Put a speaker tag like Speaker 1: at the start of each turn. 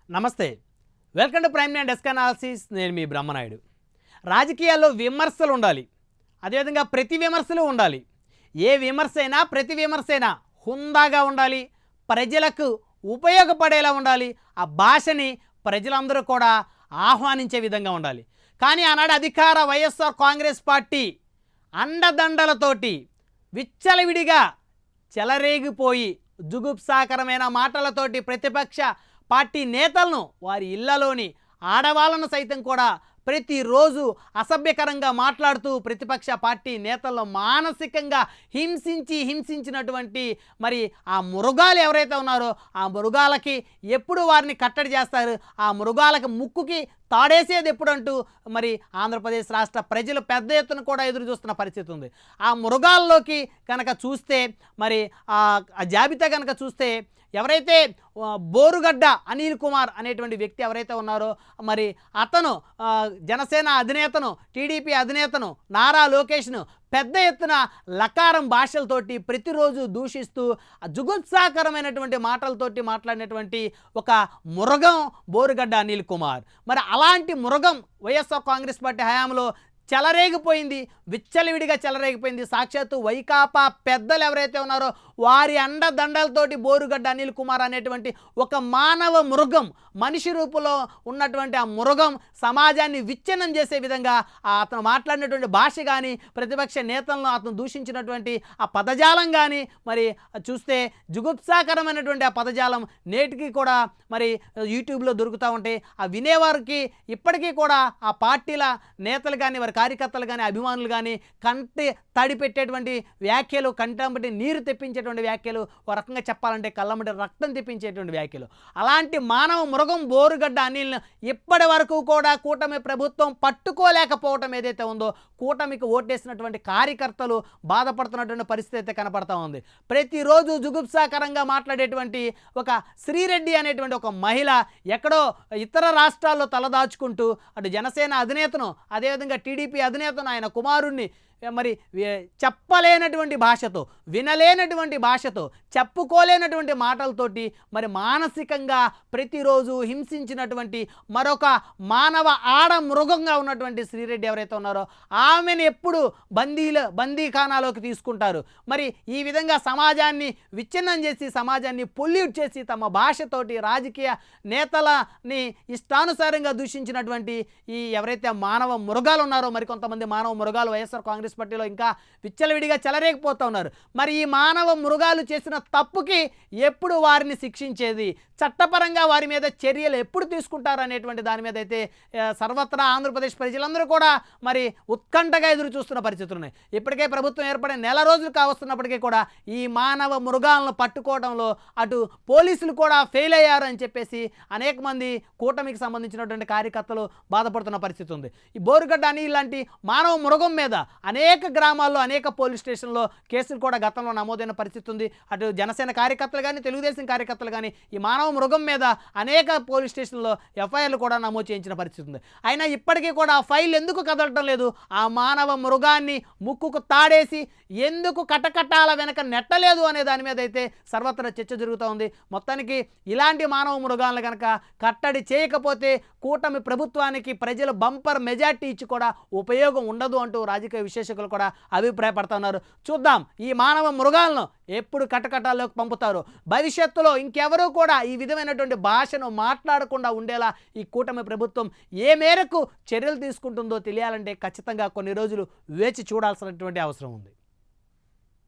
Speaker 1: నమస్తే, welcome to prime nine desk analysis. నేను మీ బ్రహ్మనాయుడు. రాజకీయాల్లో విమర్శలు ఉండాలి, అదేవిధంగా ప్రతి విమర్శలు ఉండాలి. ఏ విమర్శ అయినా ప్రతి విమర్శ అయినా హుందాగా ఉండాలి, ప్రజలకు ఉపయోగపడేలా ఉండాలి, ఆ భాషని ప్రజలందరూ కూడా ఆహ్వానించే విధంగా ఉండాలి. కానీ ఆనాడు అధికార వైఎస్ఆర్ కాంగ్రెస్ పార్టీ అండదండలతోటి విచ్చలవిడిగా చెలరేగిపోయి జుగుప్సాకరమైన మాటలతోటి ప్రతిపక్ష పార్టీ నేతలను, వారి ఇళ్లలోని ఆడవాళ్ళను సైతం కూడా ప్రతిరోజు అసభ్యకరంగా మాట్లాడుతూ ప్రతిపక్ష పార్టీ నేతలను మానసికంగా హింసించినటువంటి మరి ఆ మృగాలు ఎవరైతే ఉన్నారో ఆ మృగాలకి ఎప్పుడు వారిని కట్టడి చేస్తారు, ఆ మృగాలకు ముక్కుకి తాడేసేది ఎప్పుడంటూ మరి ఆంధ్రప్రదేశ్ రాష్ట్ర ప్రజలు పెద్ద ఎత్తున కూడా ఎదురు చూస్తున్న పరిస్థితి ఉంది. ఆ మృగాల్లోకి కనుక చూస్తే మరి ఆ జాబితా కనుక చూస్తే ఎవరైతే బోరుగడ్డ అనిల్ కుమార్ అనేటువంటి వ్యక్తి ఎవరైతే ఉన్నారో మరి అతను జనసేన అధినేతను, టీడీపీ అధినేతను నారా లోకేష్ను పెద్ద ఎత్తున లకారం భాషలతోటి ప్రతిరోజు దూషిస్తూ జుగుప్సాకరమైనటువంటి మాటలతోటి మాట్లాడినటువంటి ఒక మృగం బోరుగడ్డ అనిల్ కుమార్. మరి అలాంటి మృగం వైఎస్ఆర్ కాంగ్రెస్ పార్టీ హయాంలో చెలరేగిపోయింది, విచ్చలవిడిగా చెలరేగిపోయింది. సాక్షాత్తు వైకాపా పెద్దలు ఎవరైతే ఉన్నారో వారి అండదండలతోటి బోరుగడ్డ అనిల్ కుమార్ అనేటువంటి ఒక మానవ మృగం, మనిషి రూపంలో ఉన్నటువంటి ఆ మృగం సమాజాన్ని విచ్ఛిన్నం చేసే విధంగా అతను మాట్లాడినటువంటి భాష కానీ, ప్రతిపక్ష నేతలను అతను దూషించినటువంటి ఆ పదజాలం కానీ మరి చూస్తే జుగుప్సాకరమైనటువంటి ఆ పదజాలం నేటికి కూడా మరి యూట్యూబ్లో దొరుకుతూ ఉంటాయి. ఆ వినేవారికి ఇప్పటికీ కూడా ఆ పార్టీల నేతలు కానీ, వారి కార్యకర్తలు కానీ, అభిమానులు కానీ కంటి తడి పెట్టేటువంటి వ్యాఖ్యలు, కంటంబటి నీరు తెప్పించేటువంటి వ్యాఖ్యలు, ఒక రకంగా చెప్పాలంటే కళ్ళమ్మటి రక్తం తెప్పించేటువంటి వ్యాఖ్యలు. అలాంటి మానవ మృగం బోరుగడ్డ అనిల్ను ఇప్పటి వరకు కూడా కూటమి ప్రభుత్వం పట్టుకోలేకపోవటం ఏదైతే ఉందో, కూటమికి ఓటేసినటువంటి కార్యకర్తలు బాధపడుతున్నటువంటి పరిస్థితి అయితే కనపడతా ఉంది. ప్రతిరోజు జుగుప్సాకరంగా మాట్లాడేటువంటి ఒక శ్రీరెడ్డి అనేటువంటి ఒక మహిళ ఎక్కడో ఇతర రాష్ట్రాల్లో తలదాచుకుంటూ అటు జనసేన అధినేతను, అదేవిధంగా టీడీపీ అధినేతను, ఆయన కుమారుణ్ణి మరి చెప్పలేనటువంటి భాషతో, వినలేనటువంటి భాషతో, చెప్పుకోలేనటువంటి మాటలతోటి మరి మానసికంగా ప్రతిరోజు హింసించినటువంటి మరొక మానవ ఆడ మృగంగా ఉన్నటువంటి శ్రీరెడ్డి ఎవరైతే ఉన్నారో ఆమెను ఎప్పుడు బందీఖానాలోకి తీసుకుంటారు. మరి ఈ విధంగా సమాజాన్ని విచ్ఛిన్నం చేసి, సమాజాన్ని పొల్యూట్ చేసి, తమ భాషతోటి రాజకీయ నేతలని ఇష్టానుసారంగా దూషించినటువంటి ఈ ఎవరైతే మానవ మృగాలు ఉన్నారో, మరి కొంతమంది మానవ మృగాలు వైఎస్ఆర్ కాంగ్రెస్ పార్టీలో ఇంకా విచ్చలవిడిగా చెలరేగిపోతూ ఉన్నారు. మరి ఈ మానవ మృగాలు చేసిన తప్పుకి ఎప్పుడు వారిని శిక్షించేది, చట్టపరంగా వారి మీద చర్యలు ఎప్పుడు తీసుకుంటారు అనేటువంటి దాని మీద అయితే సర్వత్రా ఆంధ్రప్రదేశ్ ప్రజలందరూ కూడా మరి ఉత్కంఠగా ఎదురు చూస్తున్న పరిస్థితులు ఉన్నాయి. ఇప్పటికే ప్రభుత్వం ఏర్పడిన నెల రోజులు కావస్తున్నప్పటికీ కూడా ఈ మానవ మృగాలను పట్టుకోవడంలో అటు పోలీసులు కూడా ఫెయిల్ అయ్యారు అని చెప్పేసి అనేక మంది కూటమికి సంబంధించినటువంటి కార్యకర్తలు బాధపడుతున్న పరిస్థితి ఉంది. ఈ బోరుగడ్డ అనిల్ లాంటి మానవ మృగం మీద అనేక గ్రామాల్లో, అనేక పోలీస్ స్టేషన్లో కేసులు కూడా గతంలో నమోదైన పరిస్థితి ఉంది. అటు జనసేన కార్యకర్తలు కానీ, తెలుగుదేశం కార్యకర్తలు కానీ ఈ మానవ మృగం మీద అనేక పోలీస్ స్టేషన్లో ఎఫ్ఐఆర్లు కూడా నమోదు చేయించిన పరిస్థితి ఉంది. అయినా ఇప్పటికీ కూడా ఆ ఫైల్ ఎందుకు కదలటం లేదు? ఆ మానవ మృగాన్ని ముక్కుకు తాడేసి ఎందుకు కటకటాల వెనక నెట్టలేదు అనే దాని మీద అయితే సర్వత్రా చర్చ జరుగుతూ ఉంది. మొత్తానికి ఇలాంటి మానవ మృగాలను కనుక కట్టడి చేయకపోతే కూటమి ప్రభుత్వానికి ప్రజలు బంపర్ మెజార్టీ ఇచ్చి కూడా ఉపయోగం ఉండదు అంటూ రాజకీయ విశ్లేషకులు కూడా అభిప్రాయపడుతున్నారు. చూద్దాం ఈ మానవ మృగాలను ఎప్పుడు కటకటాల్లోకి పంపుతారో. భవిష్యత్తులో ఇంకెవరూ కూడా ఈ విధమైనటువంటి భాషను మాట్లాడకుండా ఉండేలా ఈ కూటమి ప్రభుత్వం ఏ మేరకు చర్యలు తీసుకుంటుందో తెలియాలంటే ఖచ్చితంగా కొన్ని రోజులు వేచి చూడాల్సినటువంటి అవసరం ఉంది.